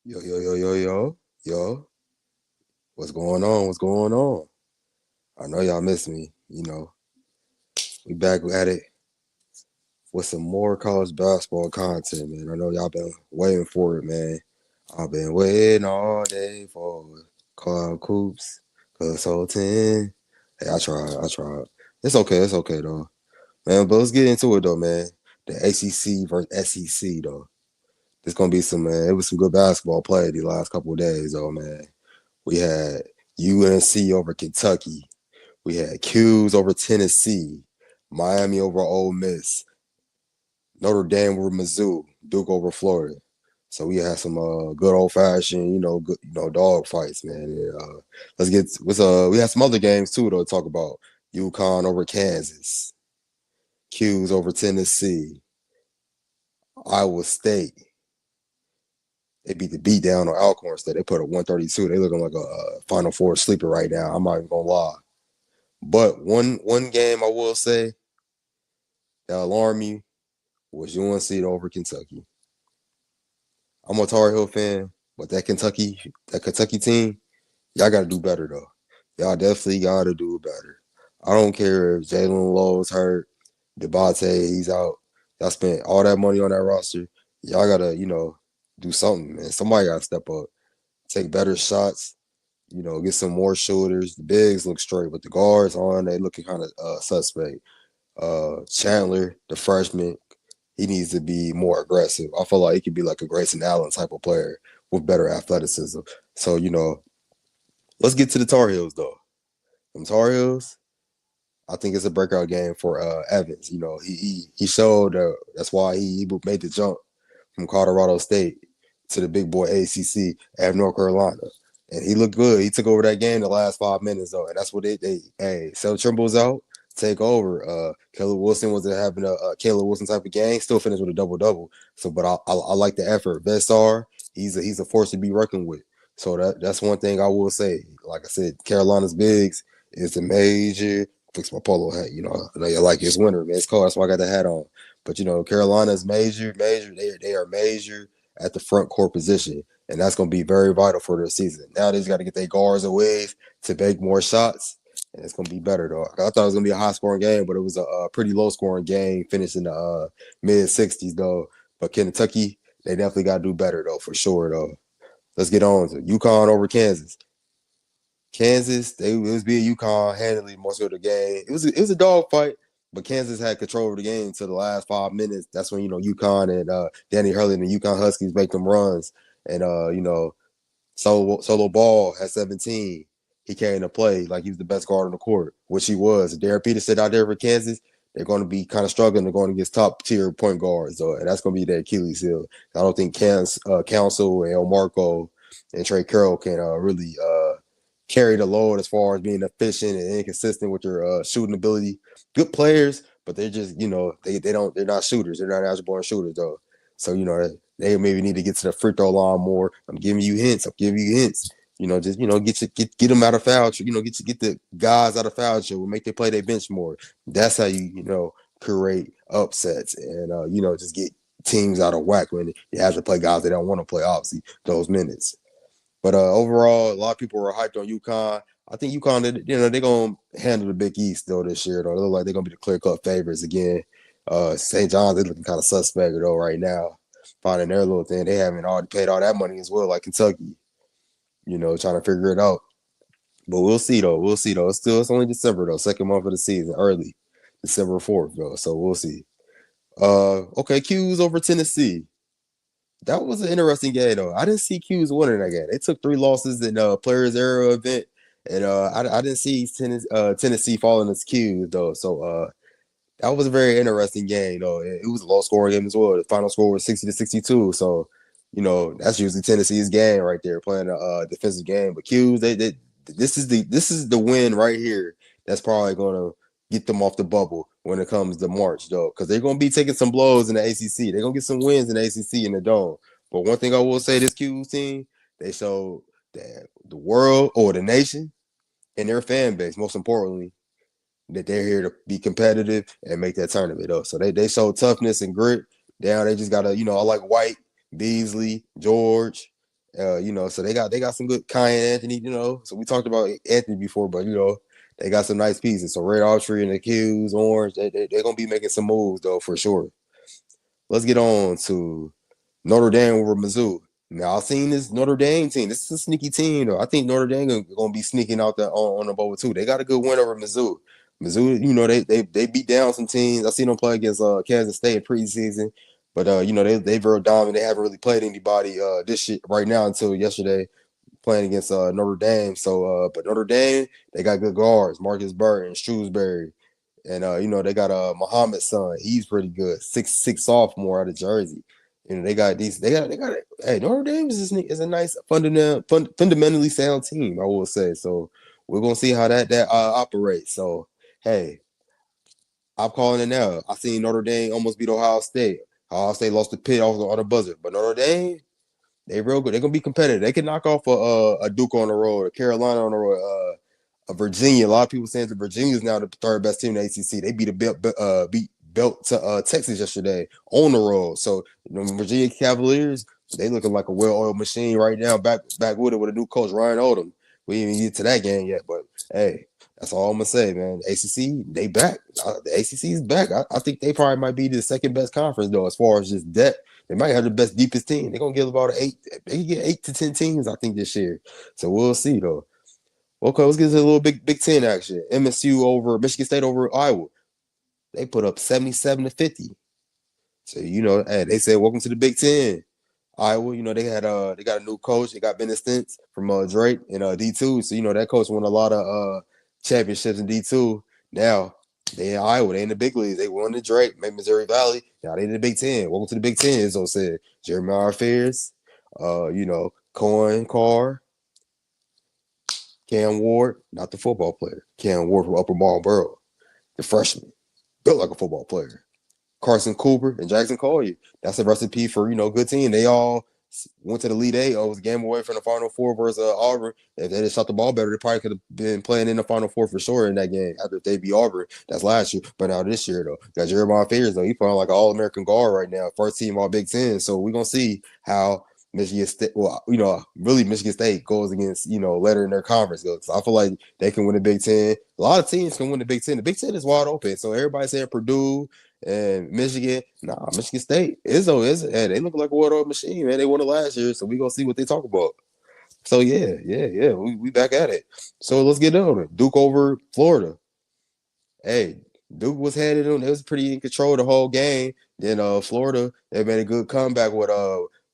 Yo, yo, yo, yo, yo, yo, what's going on? What's going on? I know y'all miss me. We back at it with some more college basketball content, man. I know y'all been waiting for it, man. I've been waiting all day for it. Cloud Coops, Cause whole 10. Hey, I tried. It's okay though. Man, but let's get into it though, man. The ACC versus SEC though. There's gonna be some man. It was some good basketball play these last couple of days though, man. We had UNC over Kentucky. We had Q's over Tennessee. Miami over Ole Miss. Notre Dame over Mizzou. Duke over Florida. So we had some good old fashioned, good, dog fights, man. And, we had some other games too though to talk about. UConn over Kansas. Q's over Tennessee. Iowa State. They beat the beat down on Alcorn State. They put a 132. They looking like a Final Four sleeper right now. I'm not even gonna lie. But one game I will say that alarmed me was UNC over Kentucky. I'm a Tar Heel fan, but that Kentucky team, y'all got to do better though. Y'all definitely got to do better. I don't care if Jalen Lowe's hurt, Debate he's out. Y'all spent all that money on that roster. Y'all gotta do something, man. Somebody gotta step up, take better shots. Get some more shooters. The bigs look straight, but the guards on they looking kind of suspect. Chandler, the freshman, he needs to be more aggressive. I feel like he could be like a Grayson Allen type of player with better athleticism. So, let's get to the Tar Heels though. Them Tar Heels, I think it's a breakout game for Evans. He showed that's why he made the jump from Colorado State to the big boy ACC at North Carolina. And he looked good. He took over that game the last 5 minutes though, and that's what hey, sell Trimble's out, take over. Caleb Wilson was having a Caleb Wilson type of game, still finished with a double double. So, but I like the effort. Vestar, he's a force to be reckoned with. So that's one thing I will say. Like I said, Carolina's bigs is a major. Fix my polo hat. I know you like it's winter, man. It's cold. That's why I got the hat on. But Carolina's major. They are major at the front court position, and that's going to be very vital for their season. Now they just got to get their guards away to make more shots, and it's going to be better though. I thought it was going to be a high scoring game, but it was a pretty low scoring game, finished in the mid 60s though. But Kentucky, they definitely got to do better though, for sure though. Let's get on to UConn over Kansas. Kansas, it was being UConn handily most of the game. It was a dog fight, but Kansas had control of the game to the last 5 minutes. That's when UConn and Danny Hurley and the UConn Huskies make them runs, and Solo Ball had 17. He came to play like he was the best guard on the court, which he was. Derek Peterson out there for Kansas, they're going to be kind of struggling. They're going against top tier point guards, and that's going to be their Achilles heel. I don't think Council and El Marco and Trey Carroll can really carry the load as far as being efficient and inconsistent with their shooting ability. Good players, but they're just they're not shooters. They're not natural born shooters though. So they maybe need to get to the free throw line more. I'm giving you hints. Just get them out of foul. Get the guys out of foul trouble. Make them play their bench more. That's how you create upsets and just get teams out of whack when you have to play guys they don't want to play. Obviously, those minutes. But overall, a lot of people were hyped on UConn. I think UConn, they're gonna handle the Big East though this year. Though they look like they're gonna be the clear cut favorites again. St. John's, they looking kind of suspect though right now, finding their little thing. They haven't already paid all that money as well, like Kentucky. Trying to figure it out. But we'll see though. We'll see though. It's only December though, second month of the season, early December 4th though. So we'll see. Okay, Q's over Tennessee. That was an interesting game though. I didn't see Q's winning that game. They took 3 losses in Players Era event, and I didn't see Tennessee falling as Q's though. So that was a very interesting game though. It was a low scoring game as well. The final score was 60-62. So that's usually Tennessee's game right there, playing a defensive game. But Q's this is the win right here. That's probably gonna get them off the bubble when it comes to March, though, because they're going to be taking some blows in the ACC. They're going to get some wins in the ACC in the Dome. But one thing I will say, this Q's team, they showed that the world or the nation and their fan base, most importantly, that they're here to be competitive and make that tournament up. So they showed toughness and grit. Down, they just got to, I like White, Beasley, George, So they got some good Kyan Anthony, So we talked about Anthony before, but they got some nice pieces. So Red Autry and the Qs, Orange, they're gonna be making some moves though for sure. Let's get on to Notre Dame over Mizzou. Now I've seen this Notre Dame team. This is a sneaky team though. I think Notre Dame gonna be sneaking out there on the bowl too. They got a good win over Mizzou. Mizzou, they beat down some teams. I seen them play against Kansas State in preseason, but they very dominant. They haven't really played anybody this shit right now until yesterday playing against Notre Dame. So, but Notre Dame, they got good guards: Marcus Burton, Shrewsbury, and they got Muhammad's son. He's pretty good. 6'6" sophomore out of Jersey. They got these. They got. Hey, Notre Dame is a nice fundamentally sound team. I will say. So we're gonna see how that operates. So hey, I'm calling it now. I seen Notre Dame almost beat Ohio State. Ohio State lost the pit on the buzzer, but Notre Dame, they real good. They're gonna be competitive. They can knock off a Duke on the road, a Carolina on the road, Virginia. A lot of people saying that Virginia is now the third best team in the ACC. They beat belt to Texas yesterday on the road. So Virginia Cavaliers, they looking like a well-oiled machine right now. Back with it with a new coach, Ryan Odom. We didn't even get to that game yet, but hey, that's all I'm gonna say, man. ACC, they back. The ACC is back. I think they probably might be the second best conference though, as far as just depth. They might have the best, deepest team. They're gonna get about eight. They can get 8 to 10 teams, I think, this year. So we'll see though. Okay, let's get to a little Big Ten action. MSU over Michigan State over Iowa. They put up 77-50. So hey, they said welcome to the Big Ten. Iowa, they got a new coach. They got Bennett Stintz from Drake in D2. So that coach won a lot of championships in D2. Now they in Iowa. They in the big leagues. They won the Drake, made Missouri Valley. Now they in the Big Ten. Welcome to the Big Ten. Izzo said Jeremiah Fears, Cohen Carr, Cam Ward, not the football player. Cam Ward from Upper Marlboro, the freshman, built like a football player. Carson Cooper and Jackson Collier. That's a recipe for good team. They all went to the Elite Eight. Was a game away from the Final Four versus Auburn. If they had shot the ball better, they probably could have been playing in the Final Four for sure in that game after they beat Auburn. That's last year. But now this year though, got Jeremiah Fears though. He playing like an All-American guard right now, first team All Big Ten. So we're gonna see how Michigan State, really Michigan State goes against, later in their conference. Because I feel like they can win the Big Ten. A lot of teams can win the Big Ten. The Big Ten is wide open. So everybody saying Purdue and Michigan, Michigan State, hey, they look like a water machine, man. They won it last year, so we gonna see what they talk about. So yeah, we back at it. So let's get on it. Duke over Florida. Hey, Duke was headed on. It was pretty in control the whole game. Then Florida, they made a good comeback with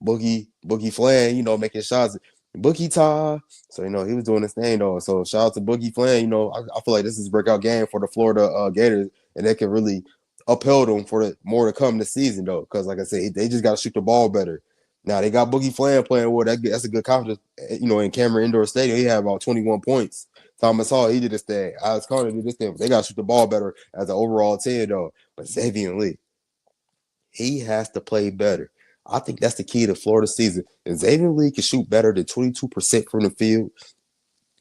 Boogie Flan, making shots. Boogie Tie. So, he was doing his thing though. So shout out to Boogie Flan. I feel like this is a breakout game for the Florida Gators, and they can really upheld them for more to come this season though. Because like I said, they just gotta shoot the ball better. Now they got Boogie Flan playing well. That's a good confidence. In Cameron Indoor Stadium, he had about 21 points. Thomas Hall, he did his thing. Alex Conner did this thing. They got to shoot the ball better as an overall team, though. But Xavier Lee, he has to play better. I think that's the key to Florida season. If Xavier Lee can shoot better than 22% from the field,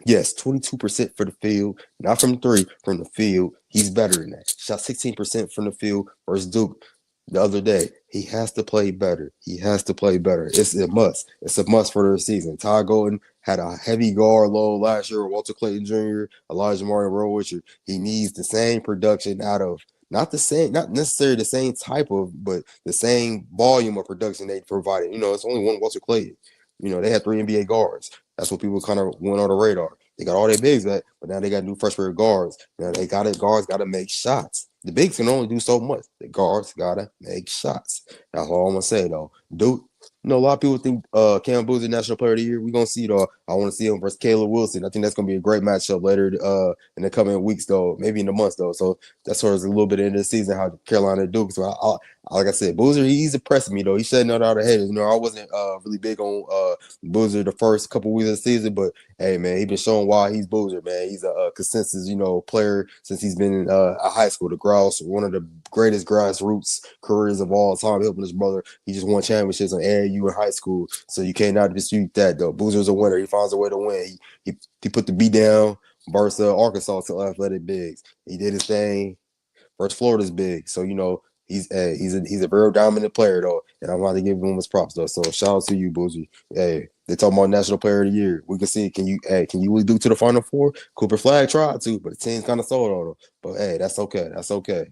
yes, 22% for the field, not from three, from the field, he's better than that. Shot 16% from the field versus Duke the other day. He has to play better. He has to play better. It's a must. It's a must for the season. Ty Golden had a heavy guard load last year with Walter Clayton Jr., Elijah Martin, Roy Richard. He needs the same production out of not necessarily the same type of, but the same volume of production they provided. It's only one Walter Clayton. They had 3 NBA guards. That's what people kind of went on the radar. They got all their bigs back, but now they got new freshman guards. Now guards got to make shots. The bigs can only do so much. The guards got to make shots. That's all I'm going to say, though. Duke, a lot of people think Cam Boozer National Player of the Year. We're going to see, though. I want to see him versus Caleb Wilson. I think that's going to be a great matchup later in the coming weeks, though. Maybe in the months, though. So that's sort of a little bit into the season how Carolina Duke. So, like I said, Boozer, he's impressing me, though. He's shutting out of head. I wasn't really big on Boozer the first couple weeks of the season, but hey, man, he's been showing why he's Boozer, man. He's a consensus, player since he's been in high school. The Grouse, one of the greatest grassroots careers of all time, helping his brother. He just won championships on AAU in high school, so you cannot dispute that, though. Boozer's a winner. He finds a way to win. He put the beat down versus Arkansas to athletic bigs. He did his thing versus Florida's big. So, he's a very dominant player, though, and I'm about to give him his props, though. So shout out to you, Boozy. Hey, They talking about National Player of the Year. We can see. Can you really do to the Final Four? Cooper Flag tried to, but the team's kind of sold on him. But hey, that's okay. That's okay.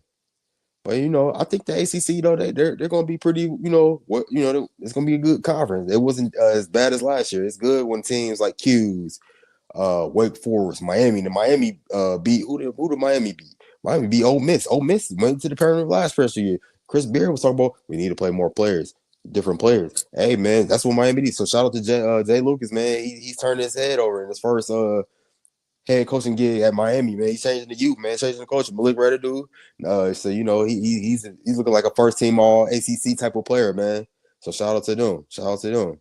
But I think the ACC though they're going to be pretty. It's going to be a good conference. It wasn't as bad as last year. It's good when teams like Q's, Wake Forest, Miami. The Miami beat who did Miami beat? Miami beat Ole Miss. Ole Miss went to the tournament last pressure year. Chris Beard was talking about we need to play more players, different players. Hey man, that's what Miami did. So shout out to Jay Lucas, man. He's turning his head over in his first head coaching gig at Miami, man. He's changing the youth, man. Changing the coach. Malik ready to do. So he's looking like a first team All ACC type of player, man. So shout out to them. Shout out to them.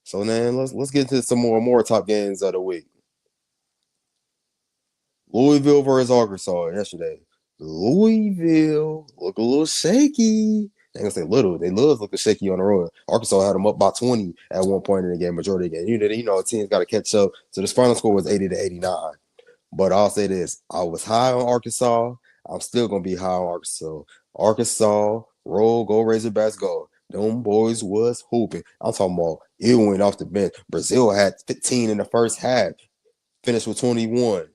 So man, let's get into some more top games of the week. Louisville versus Arkansas yesterday. Louisville look a little shaky. They gonna say little. They love looking shaky on the road. Arkansas had them up by 20 at one point in the game, majority of the game. A team's got to catch up. So this final score was 80-89. But I'll say this: I was high on Arkansas. I'm still gonna be high on Arkansas. Arkansas, roll, go Razorbacks, go. Them boys was hooping. I'm talking about it went off the bench. Brazil had 15 in the first half, finished with 21.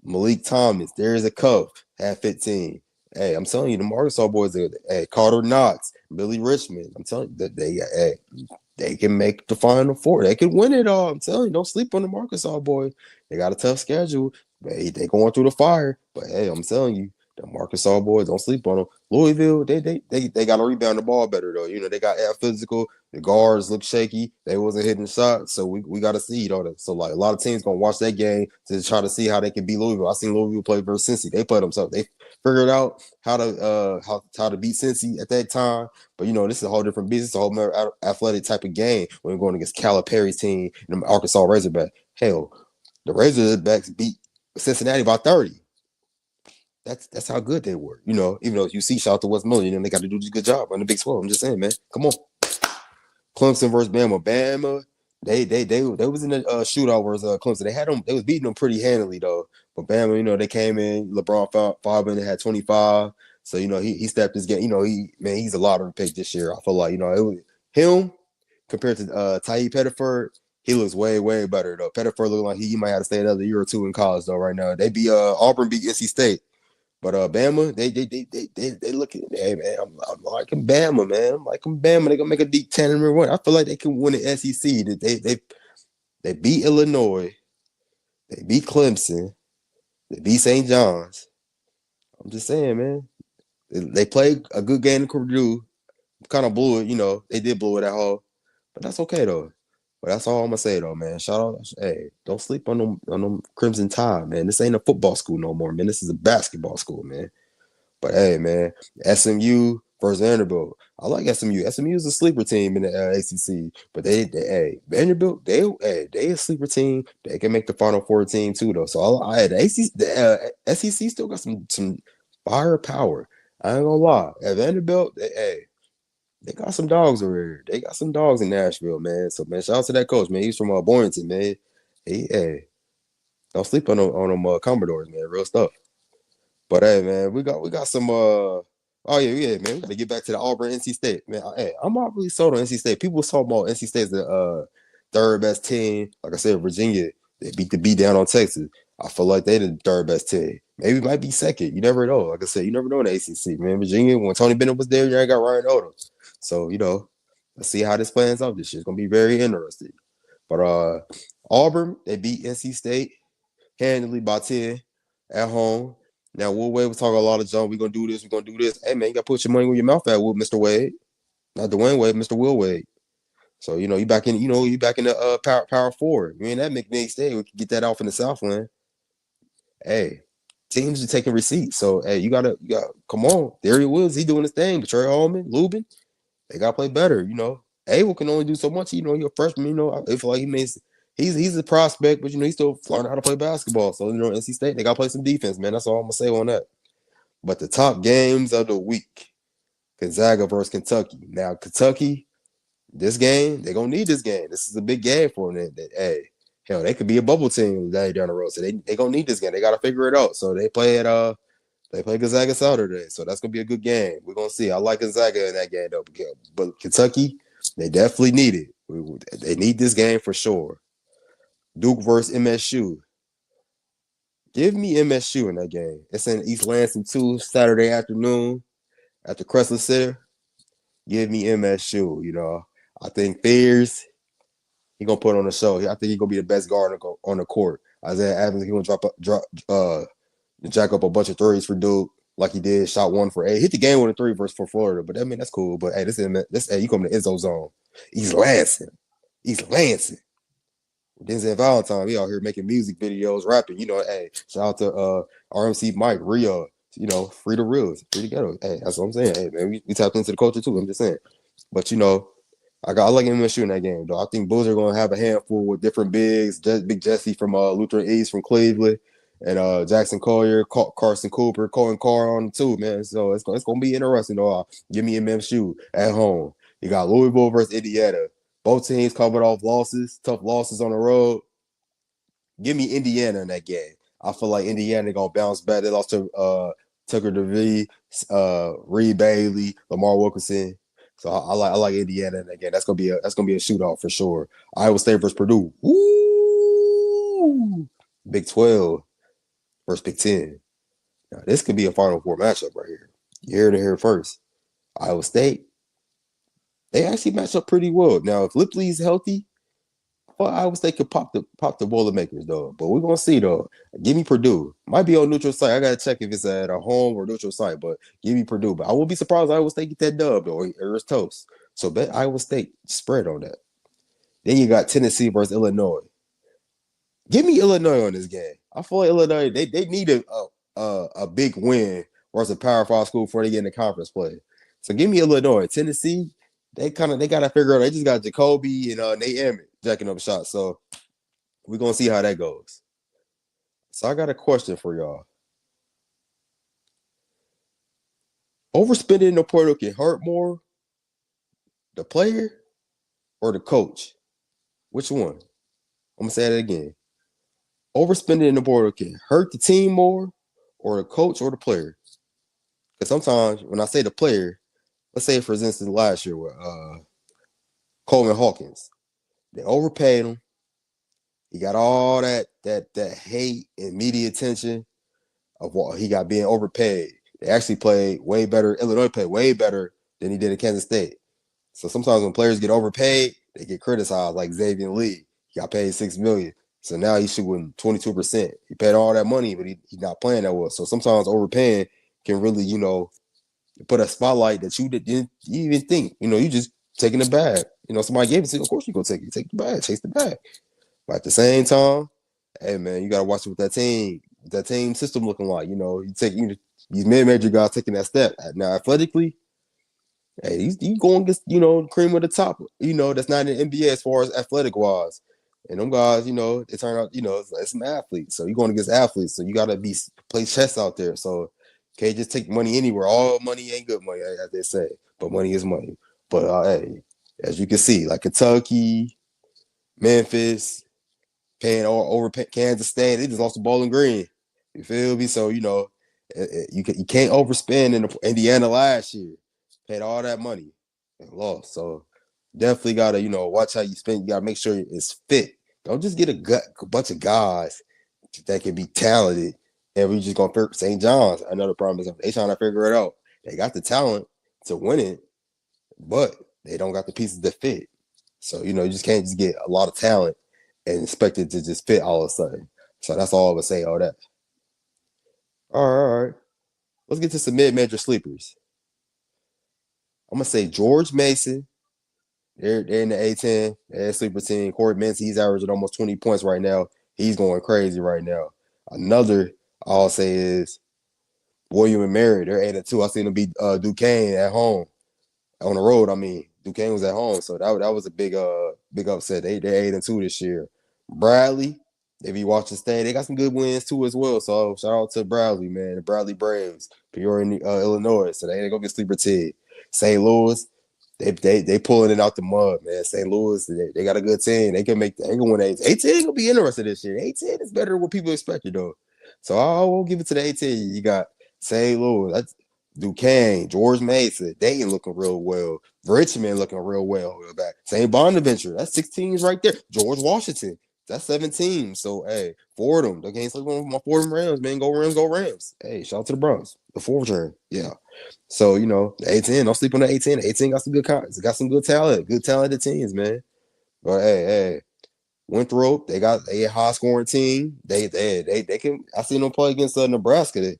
Malik Thomas, there's a cuff, had 15. Hey, I'm telling you, the Arkansas boys, Carter Knox, Billy Richmond. I'm telling you that they can make the Final Four. They can win it all. I'm telling you, don't sleep on the Arkansas boys. They got a tough schedule. They going through the fire. But hey, I'm telling you, the Arkansas boys, don't sleep on them. Louisville, they got to rebound the ball better though. They got physical. The guards look shaky. They wasn't hitting shots, so we got to see that. So like a lot of teams gonna watch that game to try to see how they can beat Louisville. I seen Louisville play versus Cincy. They played themselves. They figured out how to beat Cincy at that time. But this is a whole different business, a whole more athletic type of game when we're going against Calipari's team and the Arkansas Razorback. Hell, the Razorbacks beat Cincinnati by 30. That's how good they were. Even though you see shout out to Westmoreland, they got to do a good job on the Big 12. I'm just saying, man. Come on. Clemson versus Bama. Bama, they was in the shootout versus Clemson. They was beating them pretty handily though. But Bama, they came in. LeBron Faber had 25. So he stepped his game. He's a lottery pick this year. I feel like it was him compared to Ty Pettiford. He looks way better though. Pettiford looking like he might have to stay another year or two in college though. Right now, Auburn beat NC State. But Bama, they looking. Hey man, I'm liking Bama, man. I'm liking Bama. They gonna make a deep 10 and run. I feel like they can win the SEC. They beat Illinois, they beat Clemson, they beat St. John's. I'm just saying, man. They played a good game in Purdue. Kind of blew it, They did blow it at home, but that's okay though. But that's all I'm gonna say though, man. Shout out, hey, don't sleep on them Crimson Tide, man. This ain't a football school no more, man. This is a basketball school, man. But hey, man, SMU versus Vanderbilt. I like SMU. SMU is a sleeper team in the ACC, but Vanderbilt, they a sleeper team. They can make the Final Four team too, though. So the SEC still got some firepower. I ain't gonna lie. At Vanderbilt, they got some dogs over here. They got some dogs in Nashville, man. So, man, shout out to that coach, man. He's from Boynton, man. Don't sleep on them Commodores, man. Real stuff. But hey, man, we got some. Oh yeah, man. We got to get back to the Auburn NC State, man. I'm not really sold on NC State. People talk about NC State as the third best team. Like I said, Virginia, they beat the beat down on Texas. I feel like they the third best team. Maybe it might be second. You never know. Like I said, you never know in the ACC, man. Virginia, when Tony Bennett was there, I got Ryan Odom. So, let's see how this plans out this year. It's going to be very interesting. But Auburn, they beat NC State handily by 10 at home. Now, Will Wade was talking a lot of junk. We're going to do this. We're going to do this. Hey, man, you got to put your money where your mouth at, Mr. Wade. Not Dwayne Wade, Mr. Will Wade. So, you back in the power forward. You ain't that McNeil State. We can get that off in the Southland. Hey, teams are taking receipts. So, hey, you got come on. Darius Wills, he doing his thing. But Trey Allman, Lubin, they got to play better, Abel can only do so much. You're a freshman, I feel like he's a prospect, but, he's still learning how to play basketball. So, NC State, they got to play some defense, man. That's all I'm going to say on that. But the top games of the week, Gonzaga versus Kentucky. Now, Kentucky, this game, they're going to need this game. This is a big game for them. Hell, they could be a bubble team down the road. So they going to need this game. They got to figure it out. So they play Gonzaga Saturday. So that's going to be a good game. We're going to see. I like Gonzaga in that game, though. But Kentucky, they definitely need it. They need this game for sure. Duke versus MSU. Give me MSU in that game. It's in East Lansing too, Saturday afternoon at the Chrysler Center. Give me MSU. I think Fears, he gonna put on a show. I think he gonna be the best guard on the court. Isaiah Evans, he gonna jack up a bunch of threes for Duke, like he did. Shot 1 for 8. Hit the game with a 3 versus for Florida, but I mean that's cool. But hey, you come to the Izzo zone. East Lansing. Denzel Valentine, we out here making music videos, rapping. Hey, shout out to RMC Mike, Rio, free the reels, free to ghetto. Hey, that's what I'm saying. Hey, man, we tapped into the culture too. I'm just saying. But I like MSU in that game, though. I think Bulls are gonna have a handful with different bigs. Big Jesse from Lutheran East from Cleveland, and Jackson Collier, Carson Cooper, Cohen Carr on too, man. So it's gonna be interesting, though. Give me MSU at home. You got Louisville versus Indiana. Both teams covered off tough losses on the road. Give me Indiana in that game. I feel like Indiana gonna bounce back. They lost to Tucker DeVee, Reed Bailey, Lamar Wilkinson. So I like Indiana in that game. That's gonna be a shootout for sure. Iowa State versus Purdue. Ooh, Big 12 versus Big 10. Now this could be a Final Four matchup right here. You heard it here first. Iowa State. They actually match up pretty well. Now, if Lipley's healthy, Iowa State could pop the Boilermakers, though. But we're gonna see, though. Give me Purdue. Might be on neutral site. I gotta check if it's at a home or neutral site, but give me Purdue. But I will be surprised if Iowa State get that dub, though, or it's toast. So bet Iowa State spread on that. Then you got Tennessee versus Illinois. Give me Illinois on this game. I feel like Illinois, they need a big win versus a Power 5 school before they get into conference play. So give me Illinois. Tennessee, they gotta figure out. They just got Jacoby and Nate Emmett jacking up shots. So we're gonna see how that goes. So I got a question for y'all. Overspending in the portal can hurt more the player or the coach? Which one? I'm gonna say that again. Overspending in the portal can hurt the team more or the coach or the player? Because sometimes when I say the player, let's say for instance last year with Coleman Hawkins, they overpaid him. He got all that hate and media attention of what he got being overpaid. They actually played way better. Illinois played way better than he did at Kansas State. So sometimes when players get overpaid, they get criticized. Like Xavier Lee, he got paid $6 million. So now he's shooting 22%. He paid all that money, but he's not playing that well. So sometimes overpaying can really, put a spotlight that you didn't even think. You just taking the bag. Somebody gave it to you. Of course you're going to take it. Take the bag. Chase the bag. But at the same time, hey, man, you got to watch what that team system looking like. You take these mid-major guys taking that step. Now, athletically, hey, you going against, cream of the top, that's not in the NBA as far as athletic-wise. And them guys, they turn out, it's some athletes. So you're going against athletes. So you got to play chess out there. So can't just take money anywhere. All money ain't good money, as they say. But money is money. But, hey, as you can see, like Kentucky, Memphis, paying over Kansas State, they just lost the Bowling Green. You feel me? So, you can't overspend in Indiana last year. Paid all that money and lost. So definitely got to, watch how you spend. You got to make sure it's fit. Don't just get a bunch of guys that can be talented and we just going to St. John's. Another problem is they trying to figure it out. They got the talent to win it, but they don't got the pieces that fit. So, you just can't just get a lot of talent and expect it to just fit all of a sudden. So that's all I would say, all that. All right. Let's get to some mid-major sleepers. I'm going to say George Mason. They're in the A10. They're sleeper team. Corey Mintz, he's averaging almost 20 points right now. He's going crazy right now. Another I'll say is William and Mary. They're 8-2. I seen them beat Duquesne at home. On the road, I mean. Duquesne was at home. So that was a big upset. They're 8-2 this year. Bradley, they be watching State. They got some good wins too as well. So shout out to Bradley, man. The Bradley Braves. Peoria, Illinois. So they ain't gonna get sleeper team. St. Louis, they pulling it out the mud, man. St. Louis, they got a good team. They can win 18 gonna be interesting this year. 18 is better than what people expected though. So I won't give it to the 18. You got St. Louis. Duquesne, George Mason, Dayton looking real well. Richmond looking real well. Back. St. Bonaventure, that's 6 teams right there. George Washington, that's 7 teams. So, hey, Fordham, they can't sleep on my Fordham Rams, man. Go Rams, go Rams. Hey, shout out to the Browns. The fourth turn. Yeah. So, the A10, don't sleep on the A10. The A10 got some got some good talent, good talented teams, man. But hey, Winthrop, they a high scoring team. They can. I seen them play against Nebraska.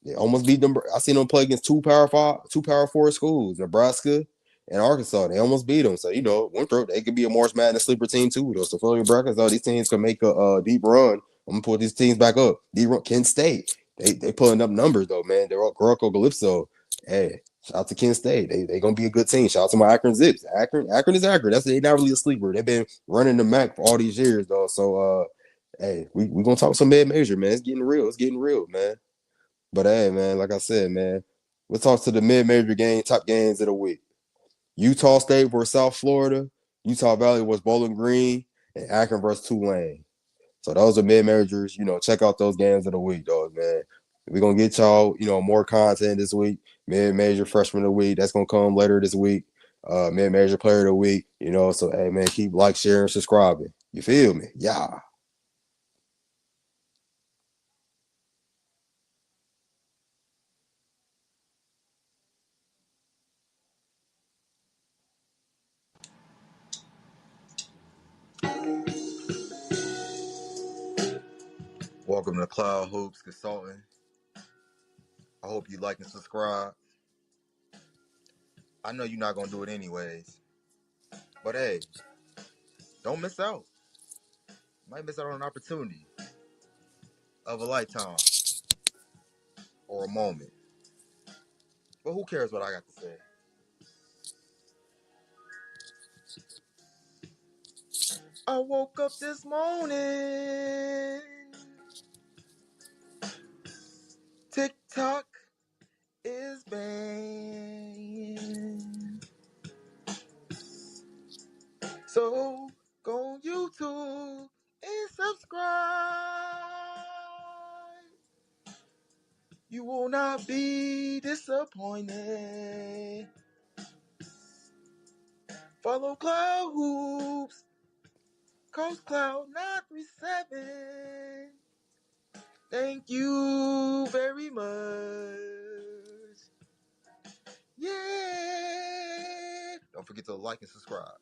They almost beat them. I seen them play against two power four schools, Nebraska and Arkansas. They almost beat them. So Winthrop, they could be a March Madness sleeper team too. Though, so fill your brackets. These teams can make a deep run. I'm gonna put these teams back up. Deep run. Kent State, they pulling up numbers though, man. They're all Greco Calypso. Hey, shout out to Kent State. They gonna be a good team. Shout out to my Akron Zips. Akron is Akron. They not really a sleeper. They've been running the MAC for all these years though. So hey, we gonna talk some mid major, man. It's getting real. It's getting real, man. But hey, man, like I said, man, we'll talk to the mid-major top games of the week. Utah State versus South Florida, Utah Valley versus Bowling Green, and Akron versus Tulane. So those are mid-majors. Check out those games of the week, dog, man. We're gonna get y'all, more content this week. Mid-major freshman of the week. That's gonna come later this week. Mid-major player of the week. So hey man, keep sharing, subscribing. You feel me? Yeah. Welcome to Cloud Hoops Consulting. I hope you like and subscribe. I know you're not gonna do it anyways. But hey, don't miss out. You might miss out on an opportunity of a lifetime or a moment. But who cares what I got to say? I woke up this morning. TikTok is banned. So go on YouTube and subscribe. You will not be disappointed. Follow Cloud Hoops, Coach Cloud 937. Thank you very much. Yeah. Don't forget to like and subscribe.